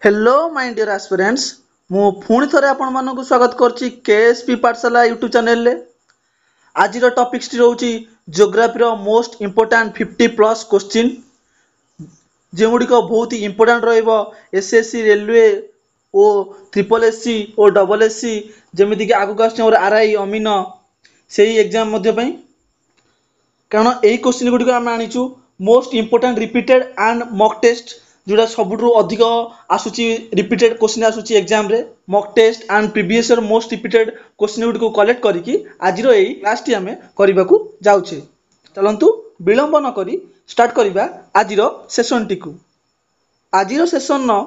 Hello my dear aspirants मु पुणी थरे आपण मानकु स्वागत करछि केएसपी पाठशाला यूट्यूब चैनल रे। आज टॉपिक्स टी रहउछि ज्योग्राफी रो मोस्ट इंपोर्टेंट 50 प्लस क्वेश्चन जेगुड़ी बहुत ही इंपोर्टेंट रहिबो SSC railway O triple SC O double SC जेमिति कि आगु आछि हमर आरआई अमीन सेही एग्जाम मध्य पई कारण एही क्वेश्चन गुडी को हम आनिचु most important repeated and mock test जोड़ा सबुठु अधिक आसुची रिपीटेड क्वेश्चन आसुची एग्जाम रे mock test and previous year most repeated question गुडी को कलेक्ट करिकी आजिरो एही क्लास टी हमें करबाकू जाउछे। चलंतु विलंब न करी स्टार्ट करिबा आजिरो सेशन टी को। आजिरो सेशन न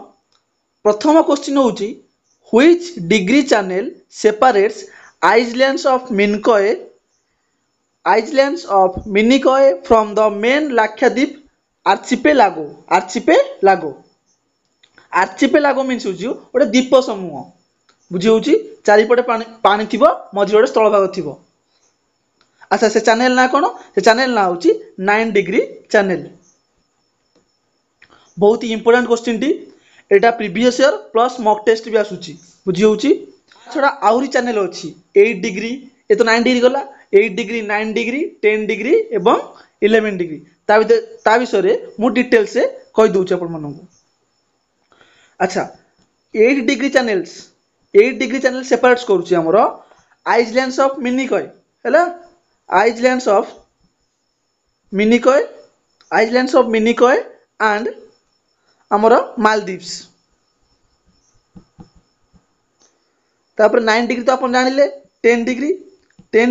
प्रथम क्वेश्चन होउची which degree channel separates islands of Minicoy from the main Lakshadweep archipelago means होची गोटे द्वीप समूह बुझी होची चारिपटे पानी थिबो मझिरे गोटे स्थल भाग थिबो। अच्छा से चैनल ना कोन से चैनल ना होची 9 डिग्री चैनल। बहुत ही इंपोर्टेंट क्वेश्चन टी एटा previous year plus mock test भी आसुची बुझी होची। छोड़ा आउरी चैनल अछि 8 डिग्री ए तो 9 डिग्री गला 8 डिग्री 9 डिग्री 10 डिग्री एवं 11 डिग्री ता विषय मु डिटेल से कहि दउछ अपन मनकु। अच्छा 8 डिग्री चैनल सेपरेट्स करूची हमरो आइलैंड्स ऑफ मिनिकॉय हैला आइलैंड्स ऑफ मिनिकॉय एंड हमरो मालदीव्स। तापर 9 डिग्री तो अपन जानिले 10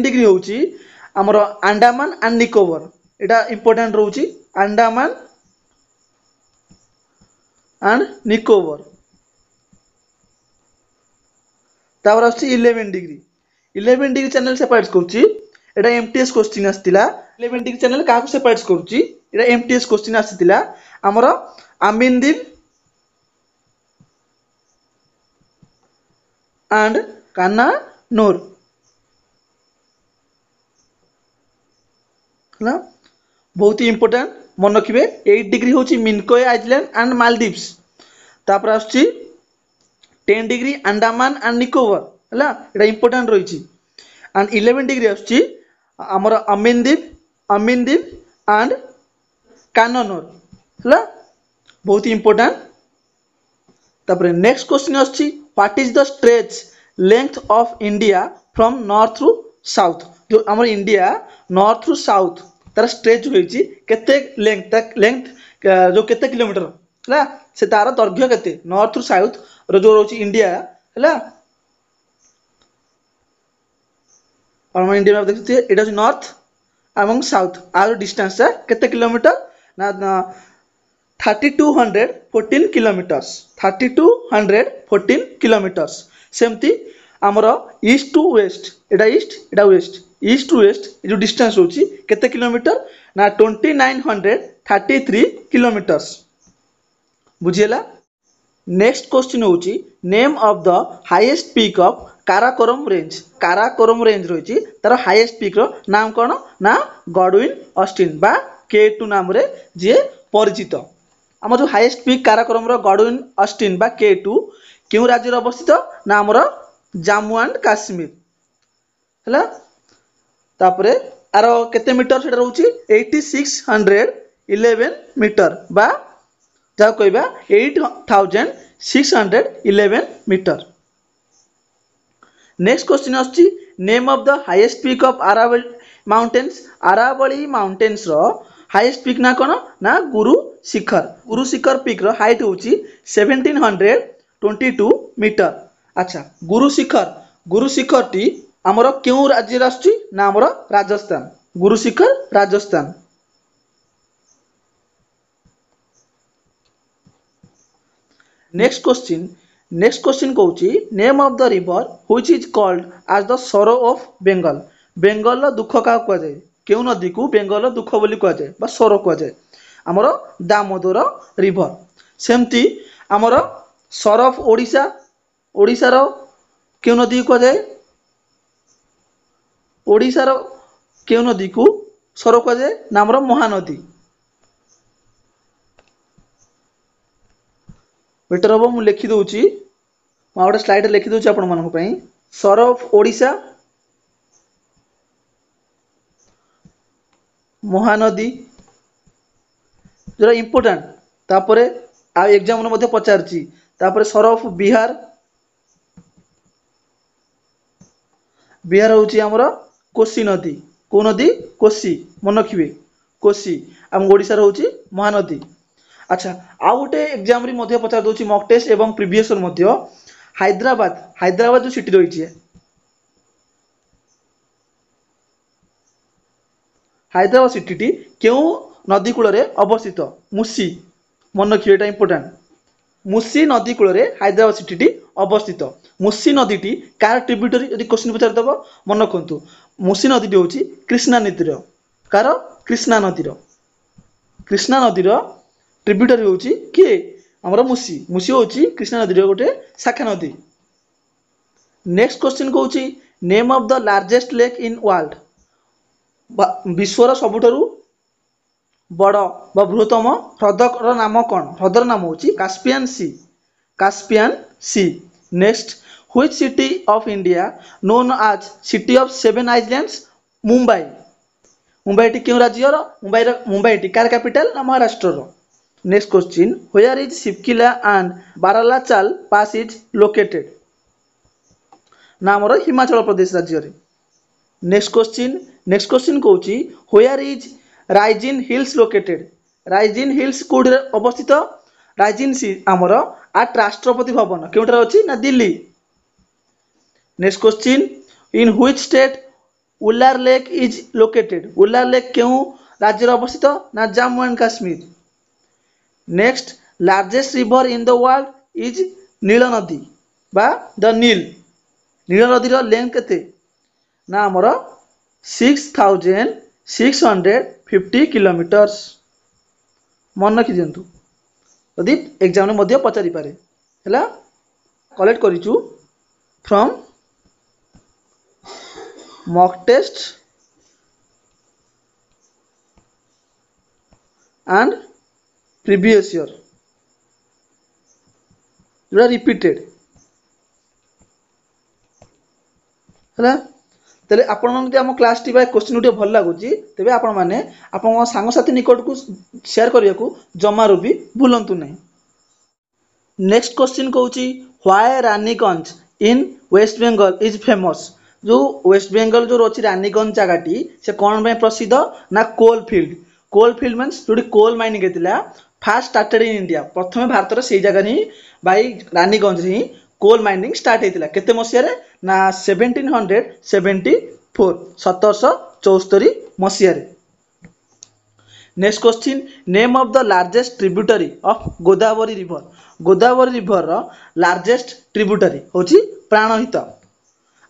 डिग्री होची हमरो Andaman and Nicobar Etah important रहउची Andaman and Nicobar. तापर आछि 11 डिग्री चैनल सेपरेट करूची एटा एमटीएस क्वेश्चन आस्तिला 11 डिग्री चैनल काको सेपरेट करूची एटा एमटीएस क्वेश्चन आस्तिला हमरो आमिनदीप एंड कान्नानूर ना बहुत ही इंपोर्टेंट मन रखिबे 8 डिग्री होची मिनिकॉय आइलैंड एंड मालदीव्स। तापर आछि 10 डिग्री अंडमान एंड निकोबर हला एटा इंपोर्टेंट रहिची एंड 11 डिग्री आछि हमर अमिनदीप एंड कान्नानूर हला बहुत ही इंपोर्टेंट। तापर नेक्स्ट क्वेश्चन आछि what is the stretch length of India from north to south. जो हमर इंडिया नॉर्थ टू साउथ तार स्ट्रेच होईची केते लेंथ जो केते किलोमीटर हला से तार दैर्घ्य केते नॉर्थ टू साउथ रो जो रोची इंडिया हला हम इंडिया में देखते एटा नॉर्थ एवं साउथ आर डिस्टेंस केते किलोमीटर ना 3214 किलोमीटर्स सेमती हमरो ईस्ट टू वेस्ट एटा ईस्ट टू वेस्ट जो डिस्टेंस होची केते किलोमीटर ना 2933 किलोमीटर्स बुझियला। नेक्स्ट क्वेश्चन होची name of the highest peak of Karakoram range रहिची तार हाईएस्ट पीक रो नाम कोन ना गॉडविन ऑस्टिन बा K2 नाम रे जे परिचित। हम जो हाईएस्ट पीक काराकोरम रो गॉडविन ऑस्टिन बा K2 क्यों राज्य रे अवस्थित ना हमर जम्मू एंड काश्मीर हला। तापरे आरो केते मीटर सेटा रहउची 8611 मीटर बा जा कहबा 8611 मीटर। नेक्स्ट क्वेश्चन आछि name of the highest peak of Aravalli mountains रो हाईएस्ट पीक ना कोन ना गुरु शिखर पीक रो हाइट होची 1722 मीटर। अच्छा गुरु शिखर टी हमरो क्यों राज्य राष्ट्री ना हमरो राजस्थान गुरु शिखर राजस्थान। नेक्स्ट क्वेश्चन कहूची name of the river which is called as the sorrow of Bengal दुख का कह जाए क्यों नदी को बेंगल दुख बोली कह जाए बा सरो कह जाए हमरो दामोदर रिवर। सेमती हमरो सर ऑफ ओडिशा रो क्यों नदी कह जाए ओडिशा रो क्यों नदी को सर कह जाए ना महानदी बेटर हम मुझे लिखिदे गोटे स्लाइड लिखिदे आपण मानी सरफ ओडिशा महानदी जो इम्पोर्टाट तापर एग्जाम पचारची सरफ बिहार बिहार हूँ आमर कोसी नदी को नदी कोसी मन रखिए कोसी आम ओडिशा हूँ महानदी। अच्छा आउ गोटे एग्जाम पचार दूसरी मक टेस्ट एवं प्रीवियस हैदराबाद हैदराबाद जो सिटी रही है हैदराबाद सिटी क्यों नदी कूल अवस्थित मुसी मन रखिए ये इंपोर्टाट मुसी नदी कूल हैदराबाद सिटी अवस्थित मुसी नदी कार ट्रिब्यूटरी यदि क्वेश्चन पचारदेव मन रखु मुसी नदी हूँ कृष्णा नदीर कार कृष्णा नदीर ट्रिब्यूटरी हूँ किए आमर मुसी मुसी हूँ कृष्णा नदीर गोटे शाखा नदी। नेक्स्ट क्वेश्चन कहूँ name of the largest lake in world विश्वर सबुठारु बड़ बृहत्तम ह्रदर नाम कौन ह्रदर नाम हूँ Caspian sea. Next which city of India known as city of seven islands Mumbai Mumbai टी क्यों राज्यर मुंबई टी कार कैपिटल ना Maharashtra. Next question where is Shipki La and Baralacha La pass is located ना आमर हिमाचल प्रदेश राज्य। नेक्स्ट क्वेश्चन कहूँ where is Raisina hills located राइजिन hills Kaut अवस्थित राइजिन सी आमर आट राष्ट्रपति भवन क्योंठार अच्छी ना Delhi. Next question in which state Wular lake is located Wular lake क्यों राज्य अवस्थित ना Jammu and Kashmir. Next largest river in the world is नील नदी बा द नील नदीर लेंथ केते ना आमर 6650 किलोमीटर्स मन रखी दिंतु यदि एग्जाम में पचारि पारे है कलेक्ट करिचु from mock test and previous year जो रिपीटेड है तेरे आपण माने आम क्लास टी क्वेश्चन टे भल लगुच तेज आपण मैंने आप सांगसाथी निकट को शेयर करने को जमारू भी भूलु नहीं। नेक्स्ट क्वेश्चन कहूँ why Raniganj in West Bengal is famous जो वेस्ट बेंगल जो अच्छी रानीगंज जगहटी से कौन प्रसिद्ध ना कोल फील्ड मीन्स जो कोल माइनिंग होता फास्ट स्टार्टेड इन इंडिया प्रथम भारत से जगह ही भाई रानीगंज ही कोल माइनिंग स्टार्ट होता केते मसीह ना 1774 मसीह। Next question name of the largest tributary of Godavari river largest tributary हूँ प्राणहित।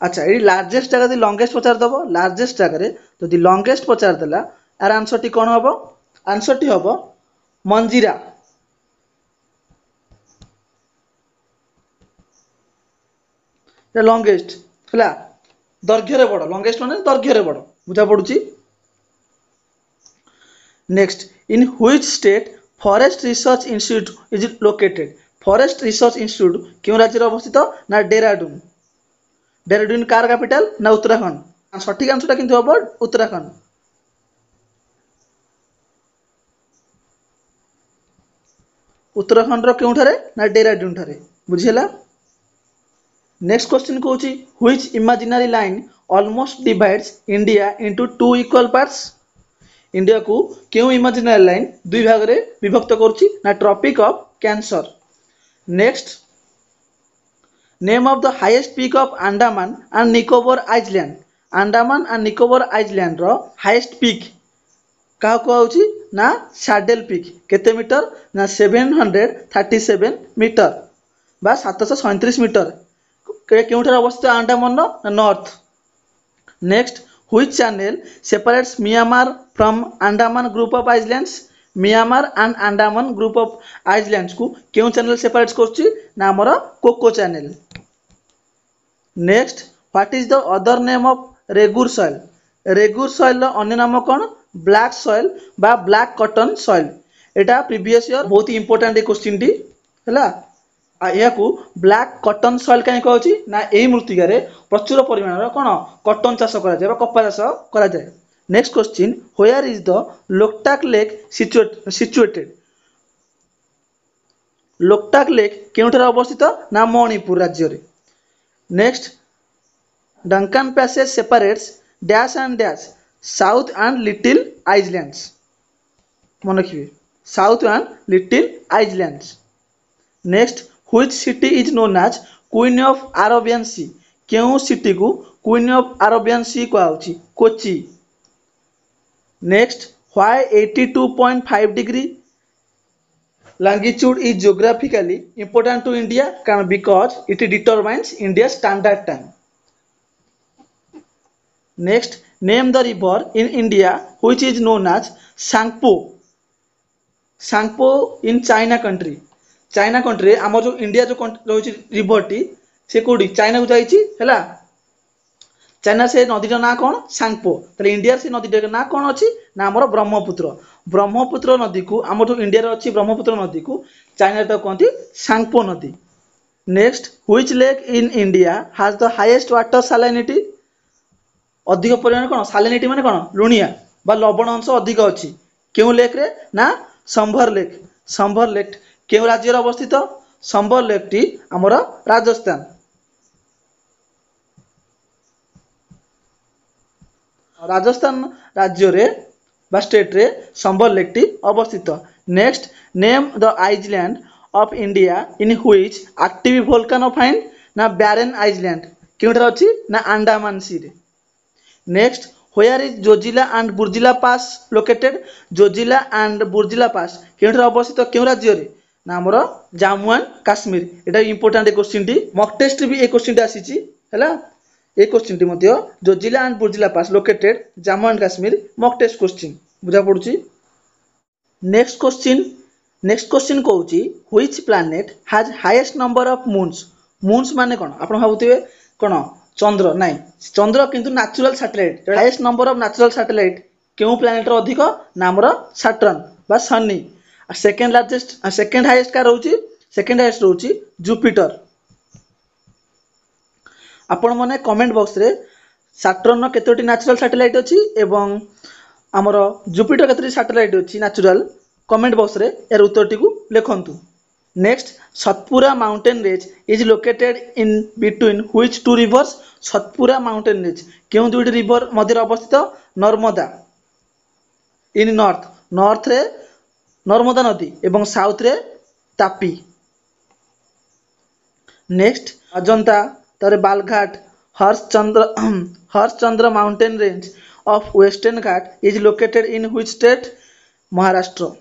अच्छा ये लार्जेस्ट जगह लंगेस्ट पचारदेव लार्जेस्ट जगह जो लंगेस्ट पचारदेला यार आंसर टी कौन हम आंसर टी हम मंजीरा लंगेस्ट है दैर्घ्य बड़ लंगेस्ट मान दैर्घ्य बड़ बुझा पड़ी। Next in which state forest research institute is located forest research institute क्यों राज्य अवस्थित ना डेराडून कार कैपिटल ना उत्तराखंड सठिक आंसर किंतु हम उत्तराखंड। उत्तराखंड क्योंठारे ना डेराडून ठारे बुझीला। नेक्स्ट क्वेश्चन कहूँ which imaginary line almost divides India into two equal parts India को क्यों इमेजिनरी लाइन दुई भाग रे विभक्त करुच्ची ना tropic of cancer. Next name of the highest peak of Andaman and Nicobar island रो हाईएस्ट पीक क्या कहूँ ना सैडल पीक केते मीटर ना 737 मीटर बा 737 मीटर क्योंठार अवस्थित Andaman north. Next which channel separates Myanmar from Andaman group of islands Myanmar and Andaman group of islands को क्यों चैनल सेपरेट करछि ना हमर Coco channel. Next what is the other name of regur soil अन्य नाम कौन ब्लैक सॉइल बा ब्लैक कॉटन सॉइल एटा प्रीवियस ईयर बहुत ही इंपोर्टेंट क्वेश्चन टी है। यहाँ ब्लैक कटन सॉइल कहीं कहूँ ना यही मृत्तिकार प्रचुर परिमाण कौन कटन चाष करा कपा चाष करा। Next question where is the Loktak lake situated. Loktak lake केउठार अवस्थित ना मणिपुर राज्य रे। Next Duncan passage separates dash and dash south and little islands. मन रखिए south and little islands. Next which city is known as queen of Arabian sea. केउ city को queen of Arabian sea कहउची Kochi. Next why 82.5 degree longitude is geographically important to India because it determines India's standard time. Next, name the river in India which is known as Sangpo. Sangpo in China country. China country आम जो India जो रही river T से कौटी China को जाइए China से नदीर ना कौन सांगपो। ताले इंडिया से नदीर ना कौन अच्छी ना आमर ब्रह्मपुत्र। ब्रह्मपुत्र नदी को आम जो इंडिया अच्छी ब्रह्मपुत्र नदी को चाइना तो कहते सांगपो नदी। Next which lake in India has the highest water salinity. अधिक परिमाण कौन सैलिनिटी माने कौन लुणिया बा लवण अंश अधिक अच्छी क्यों लेक रे ना संभर लेक। संभर लेक क्यों राज्य अवस्थित संभर लेक टी आमर राजस्थान। राजस्थान राज्य रे बा स्टेट रे संबल लेक टी अवस्थित। Next name the island of India in which active volcano find ना बैरन आइलैंड केउठार अछि ना अंडमान सी रे। Next where is Zojila and Burzila pass located. Zojila and Burzila pass केउठार अवस्थित केउ राज्य रे ना हमर जम्मू एंड काश्मीर। एटा इंपोर्टेंट क्वेश्चन टी मॉक टेस्ट भी ए क्वेश्चन टी आसीची हैला। ए क्वेश्चन टी मध्य Zojila and Burzila pass located Jammu and Kashmir mock test question बुझा पड़ुची। नेक्स्ट क्वेश्चन कहूची which planet has highest number of moons. Moons माने कोन आपण भाबुथिबे कोन चंद्र नहीं चंद्र किंतु natural satellite highest number of natural satellite केउ प्लैनेट रो अधिक ना हमर सैटर्न बा Shani. Second largest second highest का रहउची सेकंड हाईएस्ट रहउची जुपिटर। आपण माने कमेंट बॉक्स रे सैटर्न केतोटी नेचुरल सैटेलाइट अछि एवं हमर जुपिटर केतोटी सैटेलाइट अछि नेचुरल कमेंट बॉक्स रे यार उत्तरटी को लिखंतु। Next Satpura mountain range is located in between which two rivers. Satpura mountain range केउ दुईटी रिवर मध्य अवस्थित नर्मदा इन नॉर्थ रे नर्मदा नदी एवं साउथ रे तापी। नेक्स्ट अजंता तारे Balaghat Harishchandra mountain range of western Ghat is located in which state Maharashtra.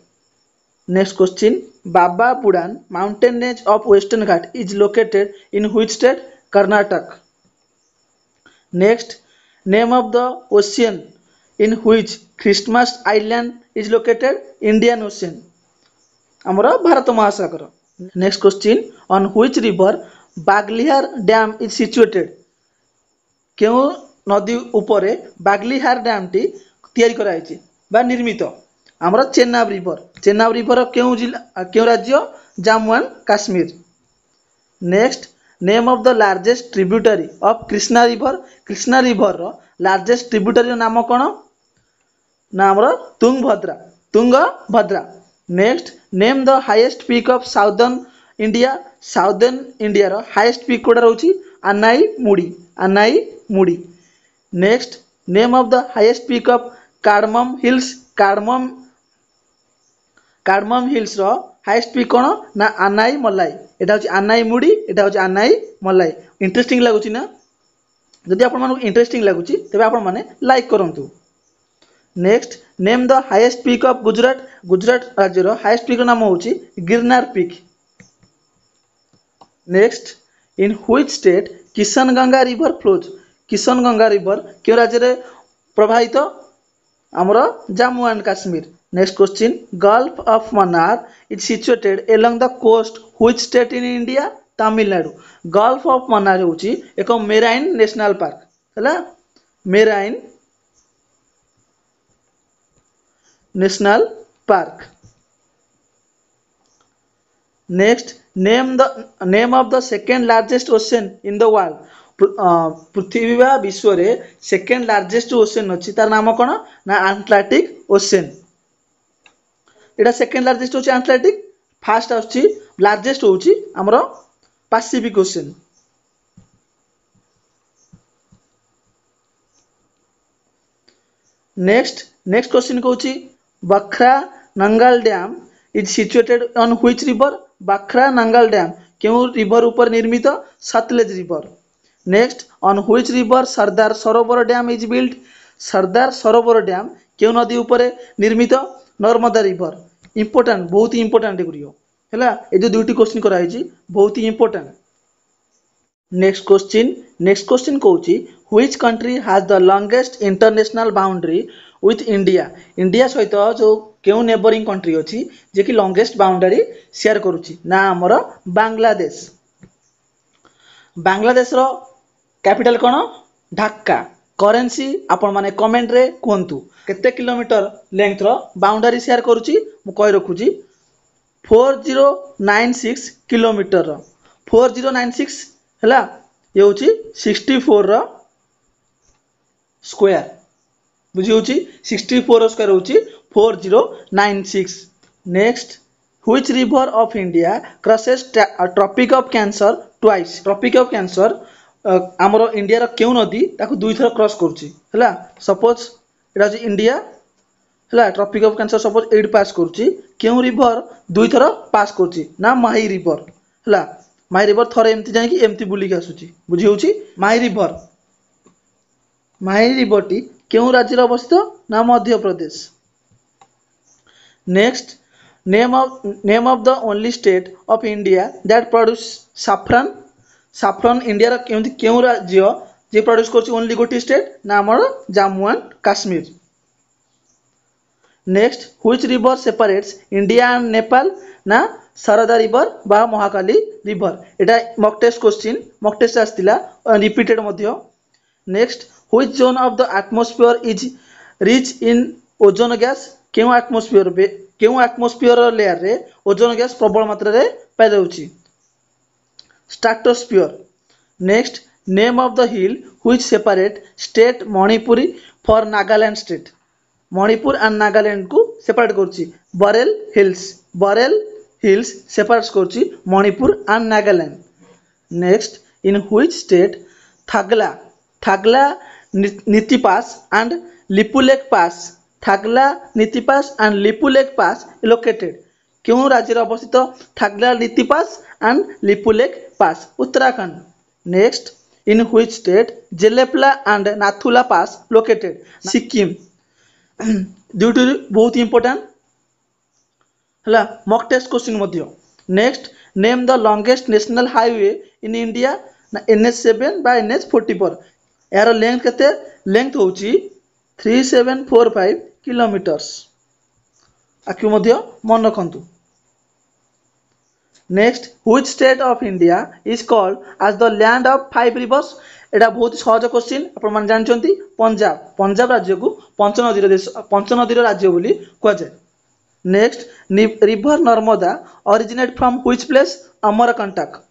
Next question Baba Budan mountain range of western Ghat is located in which state Karnataka. Next name of the ocean in which Christmas Island is located Indian Ocean आमर भारत महासागर। Next question on which river Baglihar dam is situated. केउ नदी उपरे Baglihar dam T तैयारी कराइछि बा निर्मित आमर Chenab river केउ जिला केउ राज्य Jammu and Kashmir. Next name of the largest tributary of Krishna river रो लार्जेस्ट ट्रिब्यूटरी नाम कोन ना आमर Tungabhadra. Next name the highest peak of southern India रो हाईएस्ट पीक कोडा रहउची Anai Mudi. Next name of the highest peak of cardamom hills रो हाईएस्ट पीक कोन ना अनाई मलाई। एटा होची अनाई मुड़ी एटा होची अनाई मलाई। इंटरेस्टिंग लागुची ना जदि आपण मानको इंटरेस्टिंग लागुची तबे आपण माने लाइक करंतु। Next name the highest peak of Gujarat राज्य रो हाईएस्ट पीक नाम होची Girnar peak. Next in which state Kishanganga river flows. Kishanganga river क्यों राज्य रे प्रवाहित आमर Jammu and Kashmir. Next question gulf of Mannar is situated along the coast which state in India Tamil Nadu. Gulf of Mannar होची एक मेराइन नेशनल पार्क हैला marine national park. Next name of the second largest ocean in the world. पृथ्वी बा विश्व रे second largest ocean अच्छी तार नाम कौन ना आंटार्क्टिक ओशन। एटा सेकेंड लार्जेस्ट होची आंटार्क्टिक, फास्ट आछी लार्जेस्ट होची हमरो पैसिफिक ओशन। नेक्स्ट क्वेश्चन कहूची Bhakra Nangal dam is situated on which river. Bhakra Nangal dam क्यों रिवर ऊपर निर्मित? Sutlej river. Next on which river Sardar Sarovar dam is built. Sardar Sarovar dam क्यों नदी ऊपर निर्मित? नर्मदा रिवर। इंपोर्टेंट बहुत ही इंपोर्टेंट एगुरियो हैला ए जो दुईटी क्वेश्चन कराई बहुत ही इंपोर्टेंट। नेक्स्ट क्वेश्चन कहूची which country has the longest international boundary with India. India सहित जो क्यों नेबरिंग कंट्री अच्छी जे कि लॉन्गेस्ट बाउंड्री शेयर करुची ना हमर बांग्लादेश। बांग्लादेश रो कैपिटल कौन? ढाका। करेंसी आपण माने कमेंट रे कहतु केते किलोमीटर लेंथ रो बाउंड्री शेयर करुची मु कहि रखुची 4096 किलोमीटर रो 4096 हैला ये होची 64 रो स्क्वायर बुझी होची 64 रो स्क्वायर होची 4096। Next which river of India crosses Tropic of Cancer twice. Tropic of Cancer आमरो इंडिया रो क्यों नदी ताको दुई थर क्रॉस करूची हैला। सपोज एटा जे इंडिया हैला ट्रॉपिक ऑफ कैंसर सपोज एड पास करूची क्यों रिवर दुई थर पास करूची ना माही रिवर हैला। माही रिवर थरे एमती जाई कि एमती बुली के आसुची बुझी होची माही रिवर। माही रिवर टी क्यों राज्य रे अवस्थित ना Madhya Pradesh. Next name of the only state of India that produce saffron. Saffron India रा क्यों राज्य जे प्रोड्यूस करछि ओनली गोटी स्टेट ना हमर Jammu and Kashmir. Next which river separates India and Nepal ना शारदा रिवर बा महाकाली रिवर। एटा mock test question mock test आस्तिला रिपीटेड मध्य। Next which zone of the atmosphere is rich in ozone gas. क्यों एटमॉस्फेयर लेयर रे ओजोन गैस प्रबल मात्रा रे पाई जाउची stratosphere. Next name of the hill which separate state Manipuri for Nagaland state. Manipur and Nagaland को सेपरेट करुची Barail hills. Barail hills separate करुची Manipur and Nagaland. Next in which state Thagla Niti pass and Lipulekh pass. Thagla Niti pass and Lipulekh pass located. क्यों राज्य अवस्थित Thagla Niti pass and Lipulekh pass? Uttarakhand. Next in which state Jelepla and Nathula pass located? Sikkim. दुईटी बहुत important हैला mock test question मध्य। Next name the longest national highway in India ना NH7 बा NH44। यार लेंथ केते? लेंथ होची 3745 किलोमीटर्स। आकि मध्य मन रखंतु। Next which state of India is called as the land of 5 rivers. एटा बहुत सहज क्वेश्चन आपण मान जानछंती पंजाब। पंजाब राज्य को पंचनदीर देश पंचनदीर राज्य बोली कह जाय। Next river Narmada originate from which place? Amarkantak.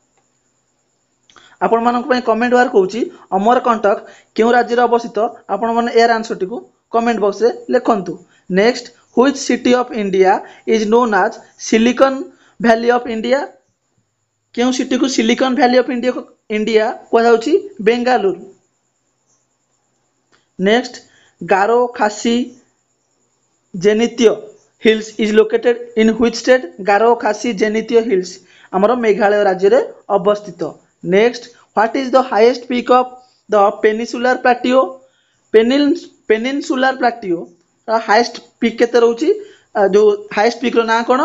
आपण मानक पय कमेंट बार कहूची अमरकंटक क्यों राज्य रे अवस्थित आपण माने एयर आंसर टी को कमेंट बॉक्स रे लिखंतु। Next which city of India is known as silicon valley of India. क्यों सिटी को सिलिकॉन वैली ऑफ इंडिया कह जाउची? बेंगालुरु। नेक्स्ट गारो खासी जेनित्य hills is located in which state? गारो खासी जेनित्य हिल्स हमर मेघालय राज्य रे अवस्थित। Next what is the highest peak of the peninsular प्लेटियो? Peninsular प्लेटियो highest peak केते रहउची? जो हाईएस्ट पीक रो ना कोन?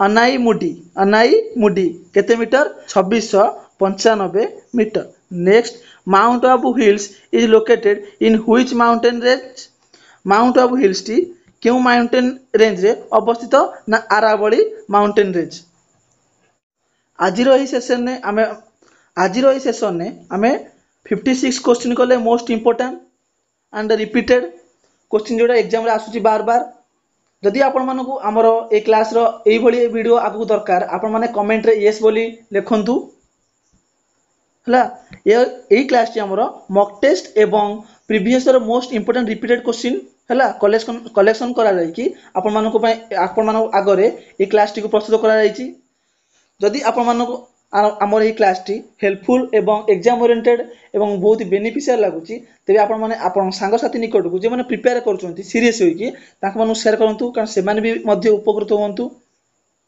अनाई मुडी केते metre? 2695 metre. Next mount Abu hills is located in which mountain range? Mount Abu hills टी क्यों माउंटेन रेंज रे अवस्थित ना आरावली माउंटेन रेंज। आजिरो एही सेशन ने आमे 56 क्वेश्चन कले most important and repeated question जोड़ा एग्जाम रे आसुची बार बार जदि आपण मानकु हमर ए क्लास रो एई भली वीडियो आगु दरकार आपण माने कमेंट रे यस बोली लिखंतु हला। ए क्लास टी हमर मॉक टेस्ट एवं प्रीवियस रो मोस्ट इंपोर्टेंट रिपीटेड क्वेश्चन हला कलेक्शन करा जाय कि आपण मानकु पय आपण मानकु आगरे ए क्लास टी को प्रस्तुत करा जाय छि। जदि आपण मानकु आमर ए क्लास टी हेल्पफुल एवं एग्जाम ओरिएंटेड एवं बहुत बेनिफिशियल लागुची तेबे आपण माने आपण संग साथी निकट को जे माने प्रिपेयर करछंती सीरियस होई कि तांक मानु शेयर करंतु कारण से माने भी मध्य उपकृत होंतु।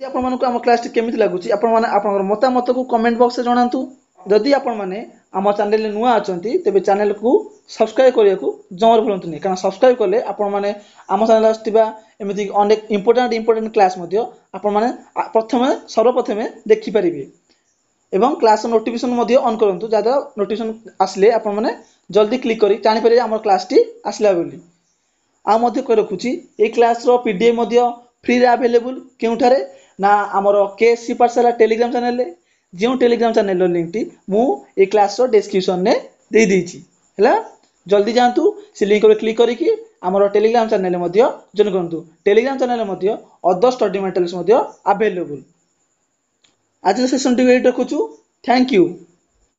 जे आपण मानकु हम क्लास टी केमिति लागुची आपण माने आपनकर मतामत को कमेंट बॉक्स रे जणांतु। जदि आपण माने आम चैनल रे नुआ अछंती तेबे चैनल को सब्सक्राइब करिया को जमर भूलंतुनी कारण सब्सक्राइब करले आपण माने आम चैनल आस्तिबा एमिति अनेक इंपोर्टेंट क्लास मध्य आपण माने प्रथमे सर्वप्रथमे देखि परिबे एवं क्लास नोटिफिकेशन मध्य ऑन करंतु जादा नोटिफिकेशन आसले आपण माने जल्दी क्लिक करी जानि परिबे हमर क्लास टी आसला बोली। आ मध्य कर रखुची ए क्लास रो पीडीएफ मध्य फ्री रे अवेलेबल केउठारे ना हमर केएससी पाठशाला टेलीग्राम चैनल रे जो टेलीग्राम चैनल रो लिंक टी मु ए क्लास रो डिस्क्रिप्शन ने दे देछि हला। जल्दी जानतु से लिंक रे क्लिक करी कि हमर टेलीग्राम चैनल मध्य जॉइन करंतु। टेलीग्राम चैनल मध्य अदर स्टडी मटेरियल्स मध्य अवेलेबल। आज सेशन टी वेट रखुछु। Thank you.